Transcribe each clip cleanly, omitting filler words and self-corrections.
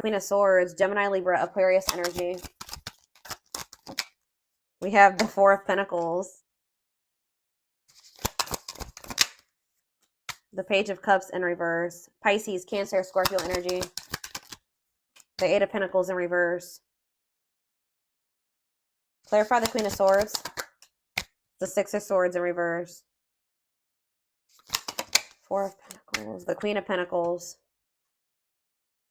Queen of Swords, Gemini, Libra, Aquarius energy. We have the Four of Pentacles. The Page of Cups in reverse. Pisces, Cancer, Scorpio energy. The Eight of Pentacles in reverse. Clarify the Queen of Swords. The Six of Swords in reverse. Four of Pentacles. The Queen of Pentacles.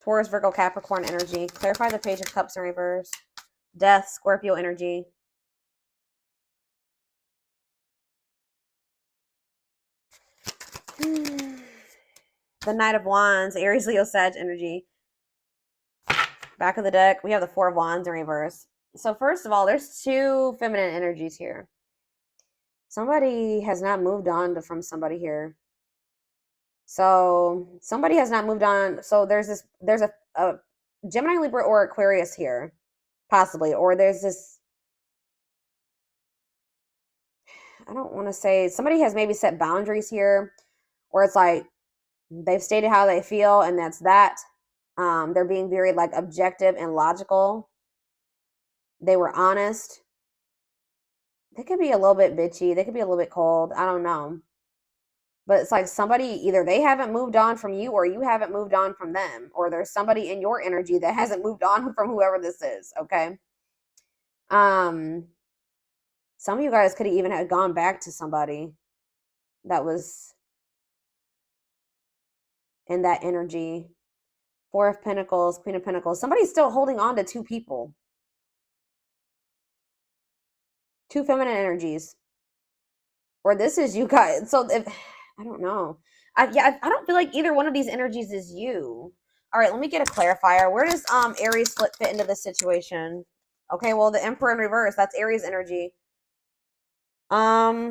Taurus, Virgo, Capricorn energy. Clarify the Page of Cups in reverse. Death, Scorpio energy. The Knight of Wands, Aries, Leo, Sag energy. Back of the deck, we have the Four of Wands in reverse. So first of all, there's two feminine energies here. Somebody has not moved on from somebody here. So somebody has not moved on. So there's a Gemini, Libra, or Aquarius here, possibly. Or there's this, I don't want to say, somebody has maybe set boundaries here, or it's like they've stated how they feel, and that's that. They're being very like objective and logical. They were honest. They could be a little bit bitchy. They could be a little bit cold. I don't know. But it's like somebody, either they haven't moved on from you or you haven't moved on from them. Or there's somebody in your energy that hasn't moved on from whoever this is, okay? Some of you guys could have even had gone back to somebody that was in that energy. Four of Pentacles, Queen of Pentacles. Somebody's still holding on to two people. Two feminine energies. Or this is you guys. So if, I don't know. I don't feel like either one of these energies is you. All right, let me get a clarifier. Where does Aries fit into this situation? Okay, well, the Emperor in reverse, that's Aries energy. Ooh.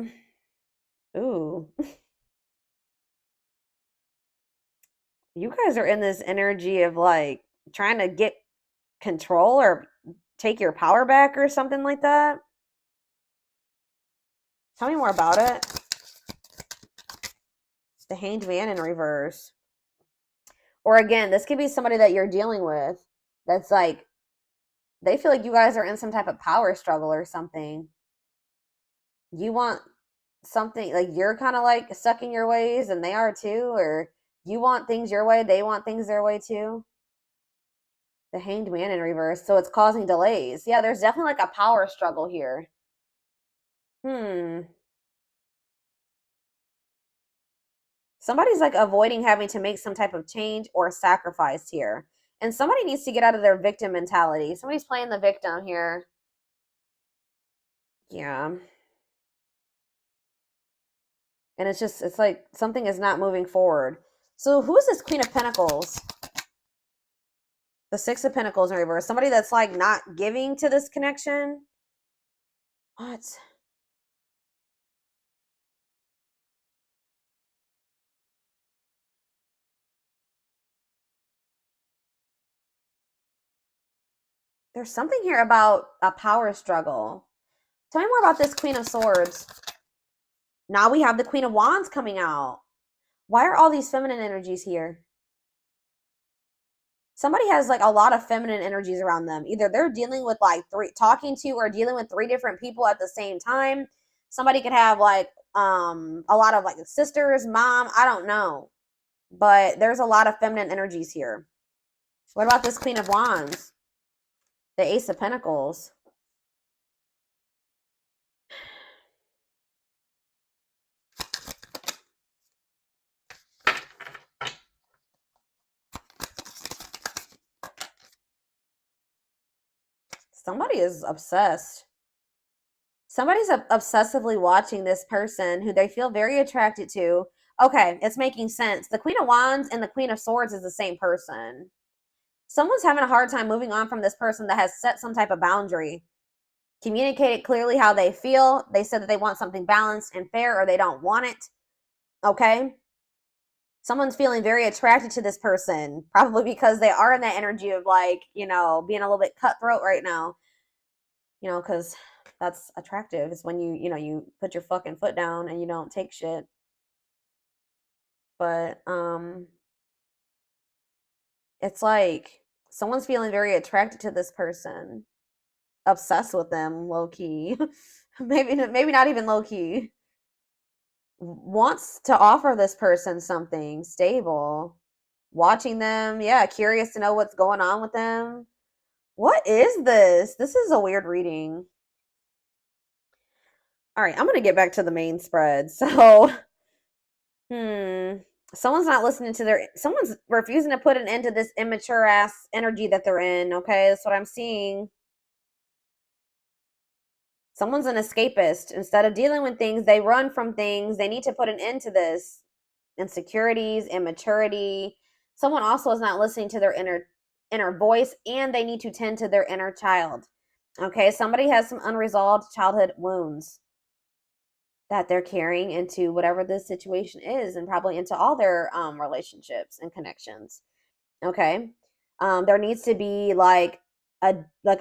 You guys are in this energy of like trying to get control or take your power back or something like that. Tell me more about it. The Hanged Man in reverse. Or again, this could be somebody that you're dealing with that's like, they feel like you guys are in some type of power struggle or something. You want something, like you're kind of like stuck in your ways and they are too, or you want things your way, they want things their way too. The Hanged Man in reverse. So it's causing delays. Yeah, there's definitely like a power struggle here. Somebody's like avoiding having to make some type of change or sacrifice here. And somebody needs to get out of their victim mentality. Somebody's playing the victim here. Yeah. And it's like something is not moving forward. So who is this Queen of Pentacles? The Six of Pentacles in reverse. Somebody that's like not giving to this connection. What? There's something here about a power struggle. Tell me more about this Queen of Swords. Now we have the Queen of Wands coming out. Why are all these feminine energies here? Somebody has like a lot of feminine energies around them. Either they're dealing with like talking to or dealing with three different people at the same time. Somebody could have like a lot of like sisters, mom, I don't know. But there's a lot of feminine energies here. What about this Queen of Wands? The Ace of Pentacles. Somebody is obsessed. Somebody's obsessively watching this person who they feel very attracted to. Okay, it's making sense. The Queen of Wands and the Queen of Swords is the same person. Someone's having a hard time moving on from this person that has set some type of boundary. Communicated clearly how they feel. They said that they want something balanced and fair, or they don't want it. Okay? Someone's feeling very attracted to this person, probably because they are in that energy of like, being a little bit cutthroat right now. Because that's attractive. It's when you put your fucking foot down and you don't take shit. But it's like Someone's feeling very attracted to this person, obsessed with them, low key. Maybe not even low key. Wants to offer this person something stable. Watching them, yeah, curious to know what's going on with them. What is this? This is a weird reading. All right, I'm going to get back to the main spread. So, hmm, someone's not listening to someone's refusing to put an end to this immature ass energy that they're in, okay? That's what I'm seeing. Someone's an escapist. Instead of dealing with things, they run from things. They need to put an end to this. Insecurities, immaturity. Someone also is not listening to their inner voice, and they need to tend to their inner child. Okay, somebody has some unresolved childhood wounds that they're carrying into whatever this situation is, and probably into all their relationships and connections. Okay, there needs to be like a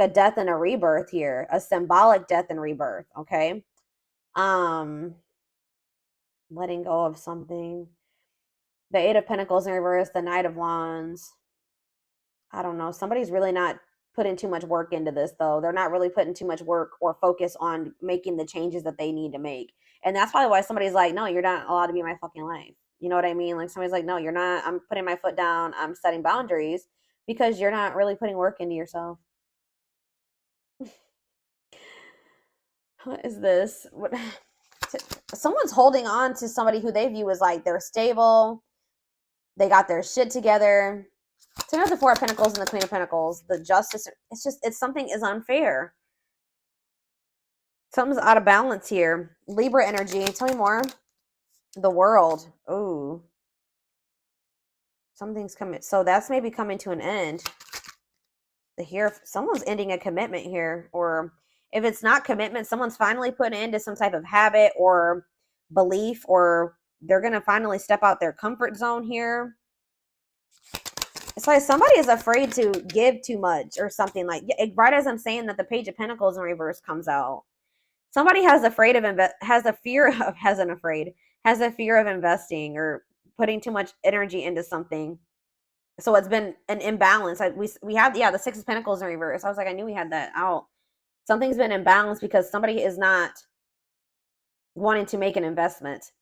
death and a rebirth here, a symbolic death and rebirth. Okay, letting go of something. The Eight of Pentacles in reverse, the Knight of Wands. I don't know. Somebody's really not putting too much work into this, though. They're not really putting too much work or focus on making the changes that they need to make. And that's probably why somebody's like, no, you're not allowed to be in my fucking life. You know what I mean? Like somebody's like, no, you're not. I'm putting my foot down. I'm setting boundaries because you're not really putting work into yourself. What is this? What? Someone's holding on to somebody who they view as like they're stable. They got their shit together. So you have the Four of Pentacles and the Queen of Pentacles. The Justice. It's something is unfair. Something's out of balance here. Libra energy. Tell me more. The World. Ooh. Something's coming. So that's maybe coming to an end. Someone's ending a commitment here. Or if it's not commitment, someone's finally putting into some type of habit or belief, or they're going to finally step out their comfort zone here. It's like somebody is afraid to give too much or something. Like right as I'm saying that, the Page of Pentacles in reverse comes out. Somebody has a fear of investing or putting too much energy into something. So it's been an imbalance. We had the Six of Pentacles in reverse. I was like, I knew we had that out. Something's been imbalanced because somebody is not wanting to make an investment.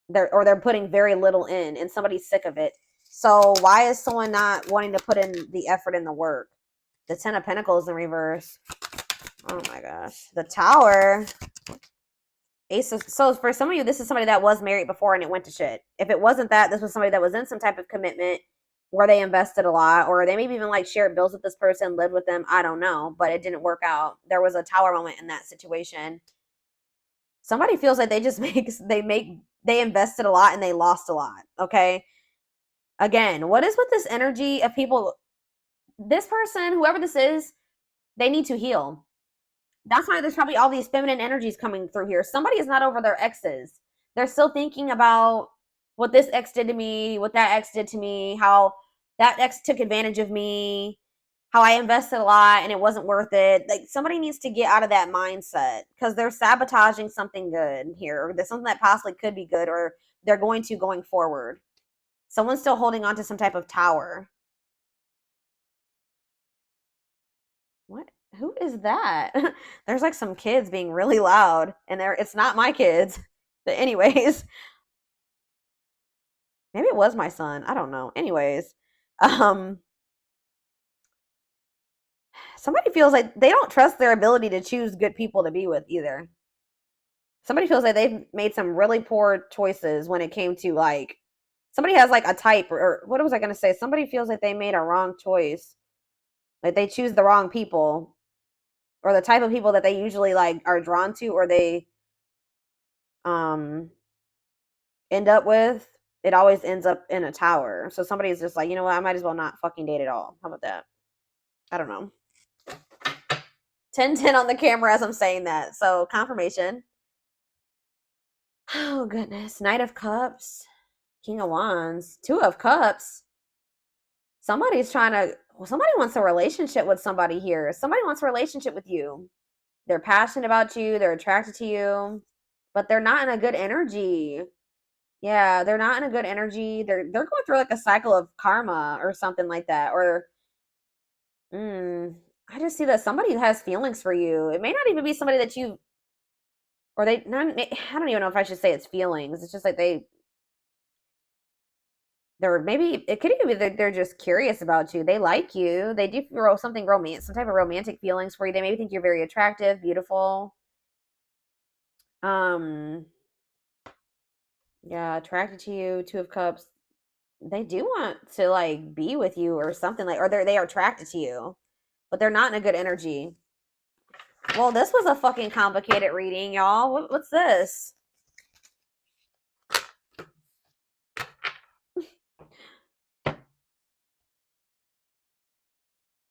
They're putting very little in, and somebody's sick of it. So why is someone not wanting to put in the effort and the work? The Ten of Pentacles in reverse. Oh my gosh. The Tower. So for some of you, this is somebody that was married before and it went to shit. If it wasn't that, this was somebody that was in some type of commitment where they invested a lot, or they maybe even like shared bills with this person, lived with them. I don't know, but it didn't work out. There was a Tower moment in that situation. Somebody feels like they invested a lot and they lost a lot. Okay. Again, what is with this energy of people? This person, whoever this is, they need to heal. That's why there's probably all these feminine energies coming through here. Somebody is not over their exes. They're still thinking about what this ex did to me, what that ex did to me, how that ex took advantage of me, how I invested a lot and it wasn't worth it. Like somebody needs to get out of that mindset because they're sabotaging something good here. There's something that possibly could be good, or they're going forward. Someone's still holding on to some type of tower. What? Who is that? There's like some kids being really loud, and it's not my kids. But anyways, maybe it was my son. I don't know. Anyways, somebody feels like they don't trust their ability to choose good people to be with either. Somebody feels like they've made some really poor choices when it came to like, somebody has like a type, or what was I going to say? Somebody feels like they made a wrong choice. Like they choose the wrong people, or the type of people that they usually like are drawn to, or they end up with. It always ends up in a tower. So somebody's just like, you know what? I might as well not fucking date at all. How about that? I don't know. 10-10 on the camera as I'm saying that. So confirmation. Oh, goodness. Knight of Cups. King of Wands. Two of Cups. Somebody wants a relationship with somebody here. Somebody wants a relationship with you. They're passionate about you. They're attracted to you. But they're not in a good energy. Yeah, they're not in a good energy. They're going through like a cycle of karma or something like that. Or I just see that somebody has feelings for you. It may not even be somebody that you or they not, I don't even know if I should say it's feelings. It's just like they're maybe it could even be they're just curious about you. They like you. They do feel something romantic, some type of romantic feelings for you. They maybe think you're very attractive, beautiful. Um, yeah, attracted to you. Two of Cups. They do want to like be with you or something like, or they are attracted to you, but they're not in a good energy. Well, this was a fucking complicated reading, y'all. What's this?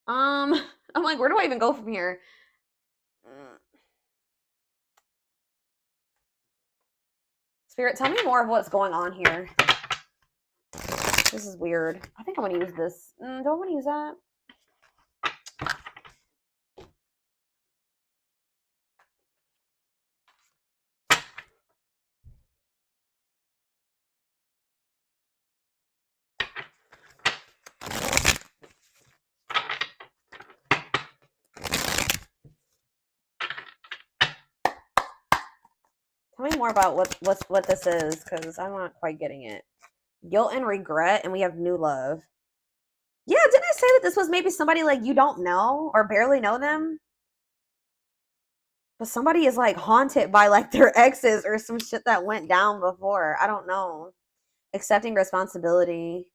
I'm like, where do I even go from here? Spirit, tell me more of what's going on here. This is weird. I think I'm gonna use this. Do I want to use that? Tell me more about what this is, because I'm not quite getting it. Guilt and regret, and we have new love. Yeah, didn't I say that this was maybe somebody like you don't know or barely know them? But somebody is like haunted by like their exes or some shit that went down before. I don't know. Accepting responsibility.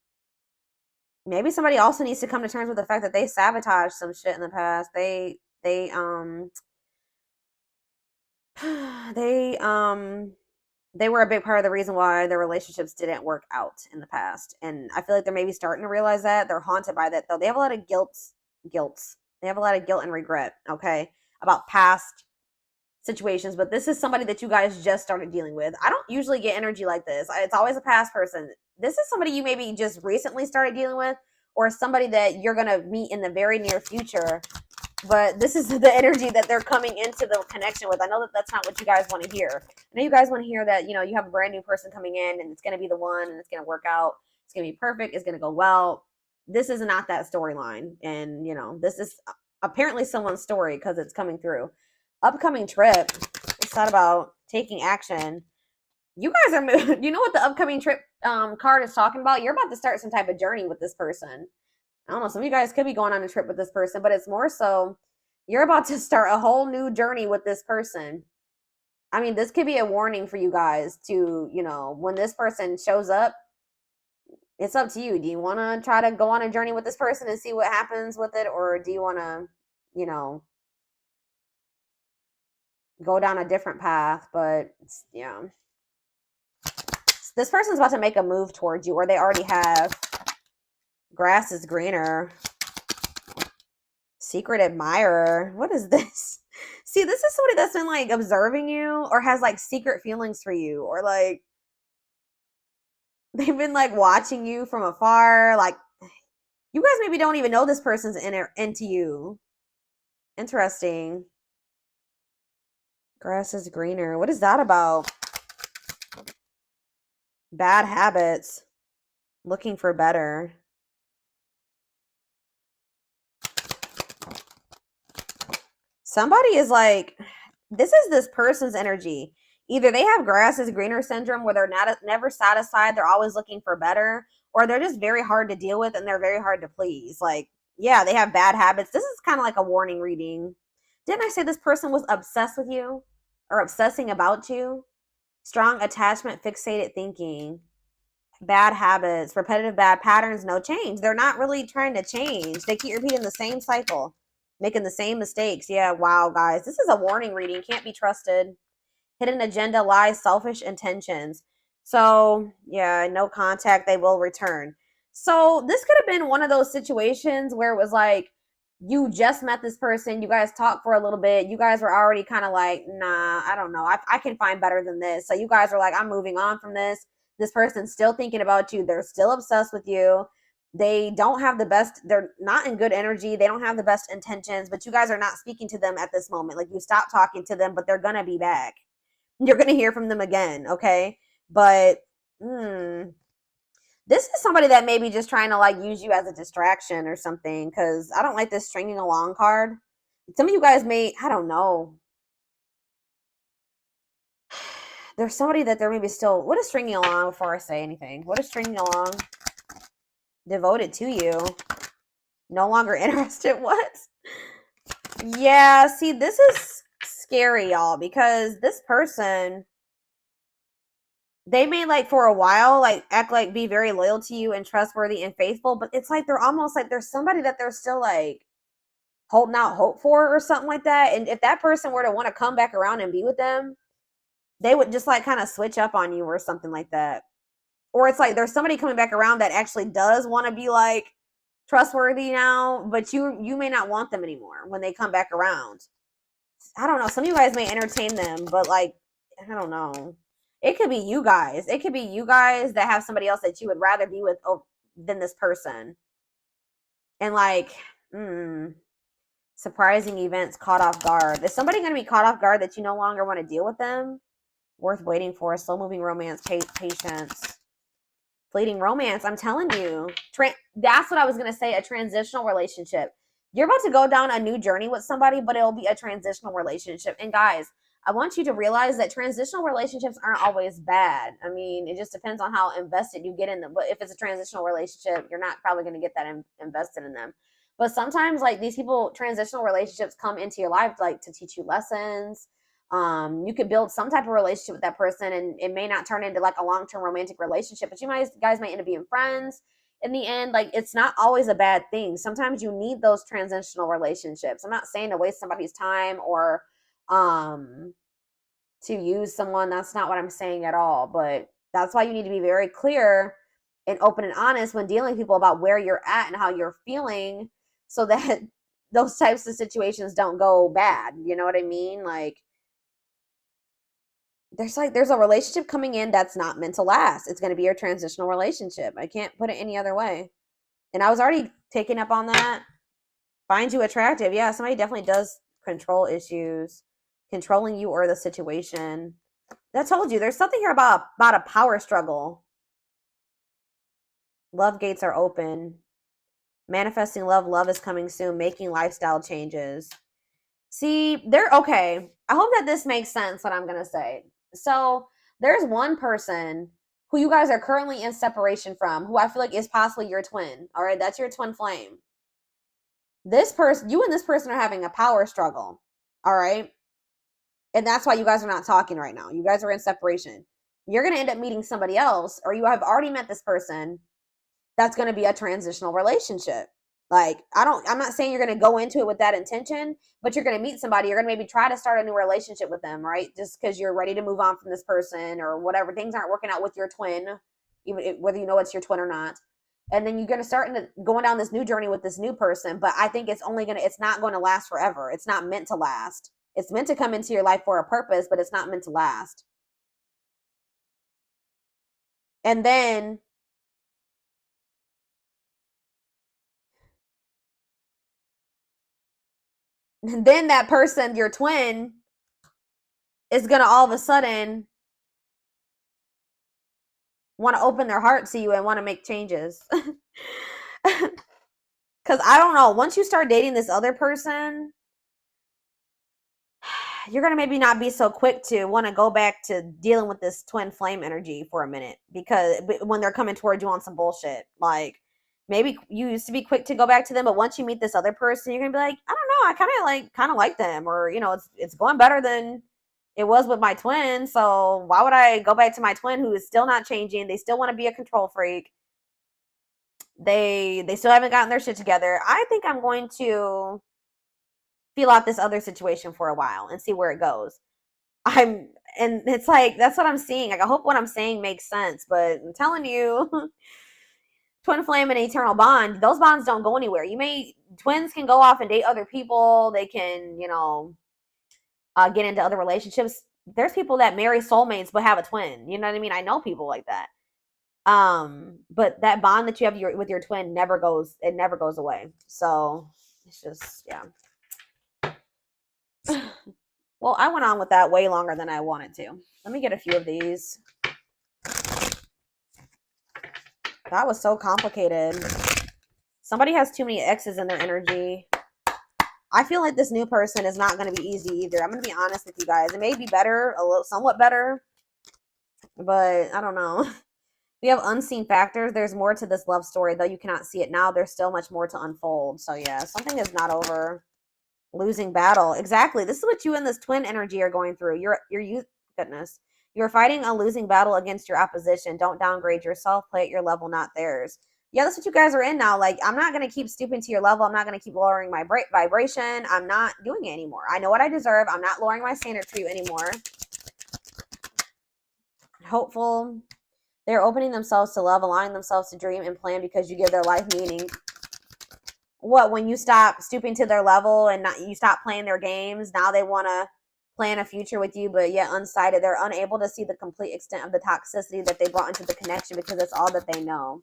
Maybe somebody also needs to come to terms with the fact that they sabotaged some shit in the past. They they were a big part of the reason why their relationships didn't work out in the past. And I feel like they're maybe starting to realize that. They're haunted by that though. They have a lot of guilt. They have a lot of guilt and regret, okay, about past situations, but this is somebody that you guys just started dealing with. I don't usually get energy like this. It's always a past person. This is somebody you maybe just recently started dealing with, or somebody that you're going to meet in the very near future. But this is the energy that they're coming into the connection with. I know that that's not what you guys want to hear. I know you guys want to hear that, you know, you have a brand new person coming in and it's going to be the one and it's going to work out. It's going to be perfect. It's going to go well. This is not that storyline. And, you know, this is apparently someone's story because it's coming through. Upcoming trip. It's not about taking action. You guys are, you know what the upcoming trip card is talking about? You're about to start some type of journey with this person. I don't know, some of you guys could be going on a trip with this person, but it's more so you're about to start a whole new journey with this person. I mean, this could be a warning for you guys to, you know, when this person shows up, it's up to you. Do you want to try to go on a journey with this person and see what happens with it? Or do you want to, you know, go down a different path? But yeah, this person's about to make a move towards you, or they already have. Grass is greener. Secret admirer. What is this? See, this is somebody that's been like observing you or has like secret feelings for you, or like they've been like watching you from afar. Like you guys maybe don't even know this person's into you. Interesting. Grass is greener. What is that about? Bad habits. Looking for better. Somebody is like, this is this person's energy. Either they have grass is greener syndrome where they're not never satisfied, they're always looking for better, or they're just very hard to deal with and they're very hard to please. Like, yeah, they have bad habits. This is kind of like a warning reading. Didn't I say this person was obsessed with you or obsessing about you? Strong attachment, fixated thinking, bad habits, repetitive bad patterns, no change. They're not really trying to change. They keep repeating the same cycle, making the same mistakes. Yeah, wow, guys. This is a warning reading. Can't be trusted. Hidden agenda, lies, selfish intentions. So, yeah, no contact. They will return. So, this could have been one of those situations where it was like, you just met this person, you guys talked for a little bit, you guys were already kind of like, nah, I don't know, I can find better than this. So you guys are like, I'm moving on from this person's still thinking about you, they're still obsessed with you, they don't have the best, they're not in good energy, they don't have the best intentions, but you guys are not speaking to them at this moment. Like you stopped talking to them, but they're gonna be back, you're gonna hear from them again, okay? But This is somebody that may be just trying to like use you as a distraction or something, because I don't like this stringing along card. Some of you guys may, I don't know. There's somebody that they're maybe still, what is stringing along before I say anything? What is stringing along? Devoted to you. No longer interested. What? Yeah, see, this is scary, y'all, because this person, they may like for a while like act like be very loyal to you and trustworthy and faithful, but it's like they're almost like there's somebody that they're still like holding out hope for or something like that. And if that person were to want to come back around and be with them, they would just like kind of switch up on you or something like that. Or it's like there's somebody coming back around that actually does want to be like trustworthy now, but you may not want them anymore when they come back around. I don't know. Some of you guys may entertain them, but like, I don't know. It could be you guys. It could be you guys that have somebody else that you would rather be with than this person. And like, surprising events caught off guard. Is somebody going to be caught off guard that you no longer want to deal with them? Worth waiting for. Slow moving romance, patience. Fleeting romance. I'm telling you. That's what I was going to say. A transitional relationship. You're about to go down a new journey with somebody, but it'll be a transitional relationship. And guys, I want you to realize that transitional relationships aren't always bad. I mean, it just depends on how invested you get in them. But if it's a transitional relationship, you're not probably going to get that invested in them. But sometimes, like these people, transitional relationships come into your life like to teach you lessons. You could build some type of relationship with that person, and it may not turn into like a long-term romantic relationship, but you guys might end up being friends in the end. Like, it's not always a bad thing. Sometimes you need those transitional relationships. I'm not saying to waste somebody's time or to use someone. That's not what I'm saying at all. But that's why you need to be very clear and open and honest when dealing with people about where you're at and how you're feeling, so that those types of situations don't go bad. You know what I mean? Like, there's a relationship coming in that's not meant to last. It's going to be a transitional relationship. I can't put it any other way. And I was already taking up on that. Find you attractive. Yeah, somebody definitely does control issues, controlling you or the situation. That told you. There's something here about a power struggle. Love gates are open. Manifesting love. Love is coming soon. Making lifestyle changes. See, they're okay. I hope that this makes sense, what I'm going to say. So there's one person who you guys are currently in separation from, who I feel like is possibly your twin. All right, that's your twin flame. This person, you and this person are having a power struggle. All right. And that's why you guys are not talking right now. You guys are in separation. You're going to end up meeting somebody else, or you have already met this person that's going to be a transitional relationship. Like, I'm not saying you're going to go into it with that intention, but you're going to meet somebody. You're going to maybe try to start a new relationship with them, right? Just because you're ready to move on from this person or whatever. Things aren't working out with your twin, whether you know it's your twin or not. And then you're going to start going down this new journey with this new person. But I think it's not going to last forever. It's not meant to last. It's meant to come into your life for a purpose, but it's not meant to last. And then that person, your twin, is going to all of a sudden want to open their heart to you and want to make changes. Because I don't know, once you start dating this other person, you're going to maybe not be so quick to want to go back to dealing with this twin flame energy for a minute, because when they're coming towards you on some bullshit, like maybe you used to be quick to go back to them, but once you meet this other person, you're going to be like, I don't know, I kind of like them, or it's going better than it was with my twin, so why would I go back to my twin who is still not changing? They still want to be a control freak. They still haven't gotten their shit together. I think I'm going to feel out this other situation for a while and see where it goes. And it's like, that's what I'm seeing. Like, I hope what I'm saying makes sense, but I'm telling you, twin flame and eternal bond, those bonds don't go anywhere. Twins can go off and date other people. They can, get into other relationships. There's people that marry soulmates but have a twin. You know what I mean? I know people like that. But that bond that you have with your twin never goes away. So it's just, yeah. Well, I went on with that way longer than I wanted to. Let me get a few of these. That was so complicated. Somebody has too many X's in their energy. I feel like this new person is not going to be easy either. I'm going to be honest with you guys. It may be better, a little, somewhat better, but I don't know. We have unseen factors. There's more to this love story, though you cannot see it now. There's still much more to unfold. So yeah, something is not over. Losing battle. Exactly. This is what you and this twin energy are going through. Goodness. You're fighting a losing battle against your opposition. Don't downgrade yourself. Play at your level, not theirs. Yeah, that's what you guys are in now. Like, I'm not going to keep stooping to your level. I'm not going to keep lowering my vibration. I'm not doing it anymore. I know what I deserve. I'm not lowering my standard for you anymore. Hopeful. They're opening themselves to love, allowing themselves to dream and plan because you give their life meaning. What, when you stop stooping to their level and you stop playing their games, now they want to plan a future with you, but yet unsighted. They're unable to see the complete extent of the toxicity that they brought into the connection because it's all that they know.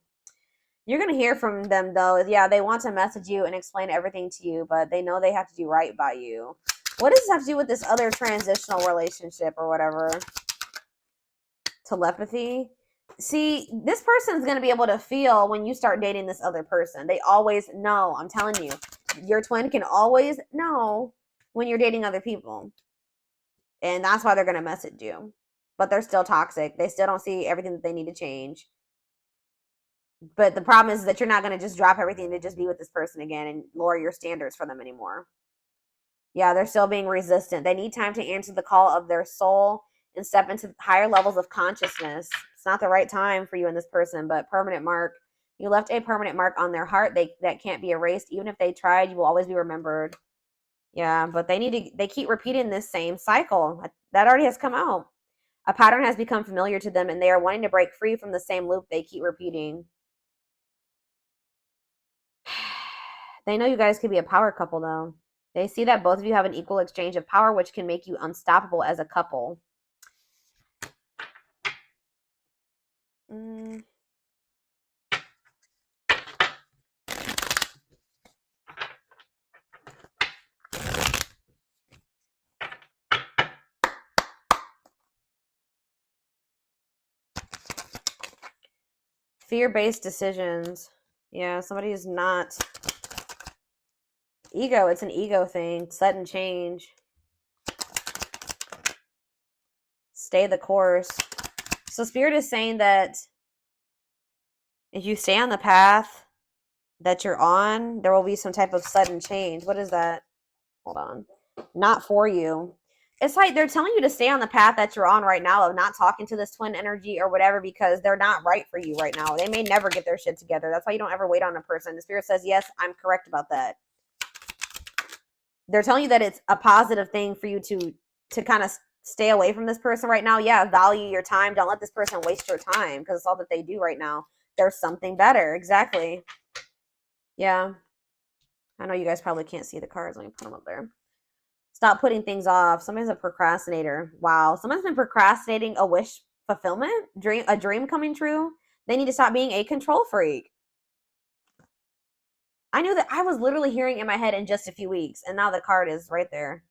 You're going to hear from them, though. Yeah, they want to message you and explain everything to you, but they know they have to do right by you. What does this have to do with this other transitional relationship or whatever? Telepathy? See, this person's going to be able to feel when you start dating this other person. They always know. I'm telling you. Your twin can always know when you're dating other people. And that's why they're going to message you. But they're still toxic. They still don't see everything that they need to change. But the problem is that you're not going to just drop everything to just be with this person again and lower your standards for them anymore. Yeah, they're still being resistant. They need time to answer the call of their soul and step into higher levels of consciousness. It's not the right time for you and this person, but permanent mark. You left a permanent mark on their heart that can't be erased. Even if they tried, you will always be remembered. Yeah, but they keep repeating this same cycle. That already has come out. A pattern has become familiar to them, and they are wanting to break free from the same loop they keep repeating. They know you guys could be a power couple, though. They see that both of you have an equal exchange of power, which can make you unstoppable as a couple. Fear-based decisions. Yeah, somebody is not. Ego, it's an ego thing. Sudden change. Stay the course. So Spirit is saying that if you stay on the path that you're on, there will be some type of sudden change. What is that? Hold on. Not for you. It's like they're telling you to stay on the path that you're on right now of not talking to this twin energy or whatever because they're not right for you right now. They may never get their shit together. That's why you don't ever wait on a person. The Spirit says, yes, I'm correct about that. They're telling you that it's a positive thing for you to kind of stay away from this person right now. Yeah, value your time. Don't let this person waste your time because it's all that they do right now. There's something better. Exactly. Yeah. I know you guys probably can't see the cards. Let me put them up there. Stop putting things off. Somebody's a procrastinator. Wow. Someone's been procrastinating a wish fulfillment, a dream coming true. They need to stop being a control freak. I knew that I was literally hearing in my head in just a few weeks, and now the card is right there.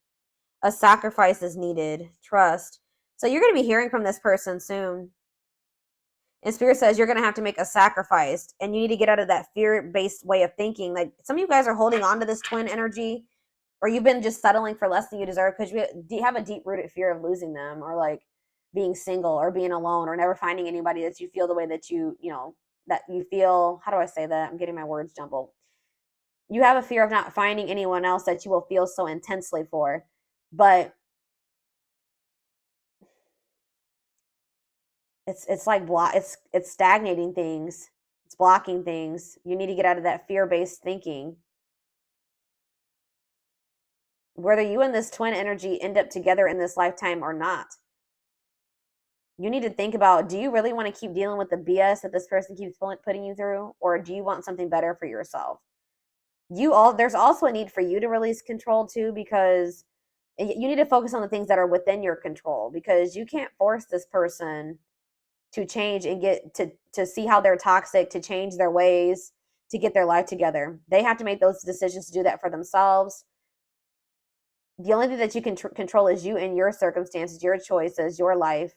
A sacrifice is needed. Trust. So you're going to be hearing from this person soon. And Spirit says you're going to have to make a sacrifice, and you need to get out of that fear-based way of thinking. Like some of you guys are holding on to this twin energy, or you've been just settling for less than you deserve because you have a deep-rooted fear of losing them, or like being single, or being alone, or never finding anybody that you feel the way that you feel. How do I say that? I'm getting my words jumbled. You have a fear of not finding anyone else that you will feel so intensely for, but it's like it's stagnating things. It's blocking things. You need to get out of that fear-based thinking. Whether you and this twin energy end up together in this lifetime or not, you need to think about, do you really want to keep dealing with the BS that this person keeps putting you through, or do you want something better for yourself? There's also a need for you to release control too, because you need to focus on the things that are within your control, because you can't force this person to change and get to see how they're toxic, to change their ways, to get their life together. They have to make those decisions to do that for themselves. The only thing that you can control is you and your circumstances, your choices, your life.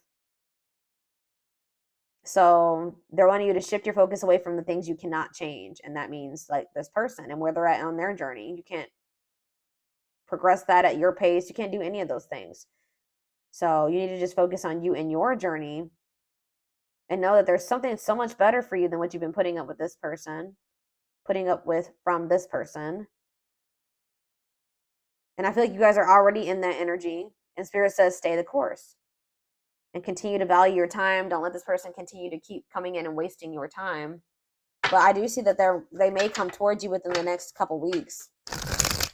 So they're wanting you to shift your focus away from the things you cannot change. And that means like this person and where they're at on their journey. You can't progress that at your pace. You can't do any of those things. So you need to just focus on you and your journey and know that there's something so much better for you than what you've been putting up with this person, putting up with from this person. And I feel like you guys are already in that energy. And Spirit says, stay the course and continue to value your time. Don't let this person continue to keep coming in and wasting your time. But I do see that they may come towards you within the next couple weeks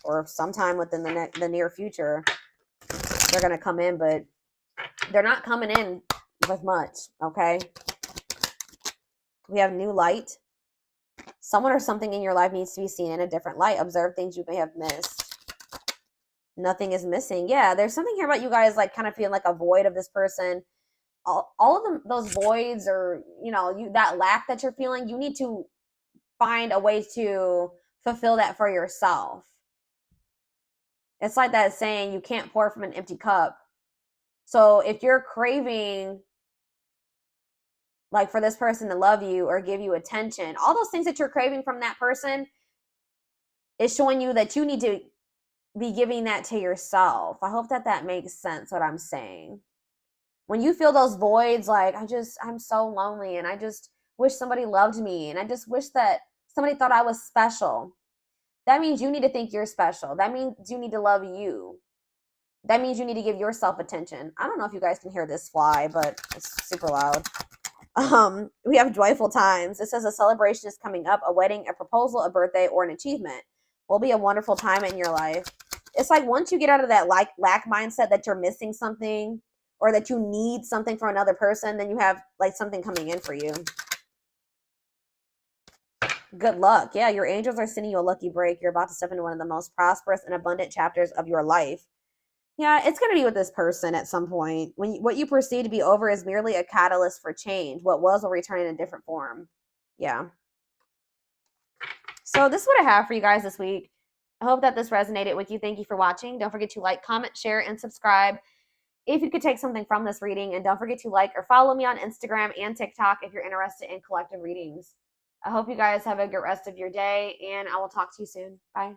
or sometime within the near future. They're going to come in, but they're not coming in with much, okay? We have new light. Someone or something in your life needs to be seen in a different light. Observe things you may have missed. Nothing is missing. Yeah, there's something here about you guys like kind of feeling like a void of this person. All of them, those voids or, you know, that lack that you're feeling, you need to find a way to fulfill that for yourself. It's like that saying, you can't pour from an empty cup. So if you're craving like for this person to love you or give you attention, all those things that you're craving from that person is showing you that you need to be giving that to yourself. I hope that makes sense what I'm saying. When you feel those voids, like I'm so lonely and I just wish somebody loved me and I just wish that somebody thought I was special. That means you need to think you're special. That means you need to love you. That means you need to give yourself attention. I don't know if you guys can hear this fly, but it's super loud. We have joyful times. It says a celebration is coming up, a wedding, a proposal, a birthday, or an achievement will be a wonderful time in your life. It's like once you get out of that lack mindset that you're missing something or that you need something from another person, then you have like something coming in for you. Good luck. Yeah, your angels are sending you a lucky break. You're about to step into one of the most prosperous and abundant chapters of your life. Yeah, it's going to be with this person at some point. What you perceive to be over is merely a catalyst for change. What was will return in a different form. Yeah. So this is what I have for you guys this week. I hope that this resonated with you. Thank you for watching. Don't forget to like, comment, share, and subscribe if you could take something from this reading. And don't forget to like or follow me on Instagram and TikTok if you're interested in collective readings. I hope you guys have a good rest of your day, and I will talk to you soon. Bye.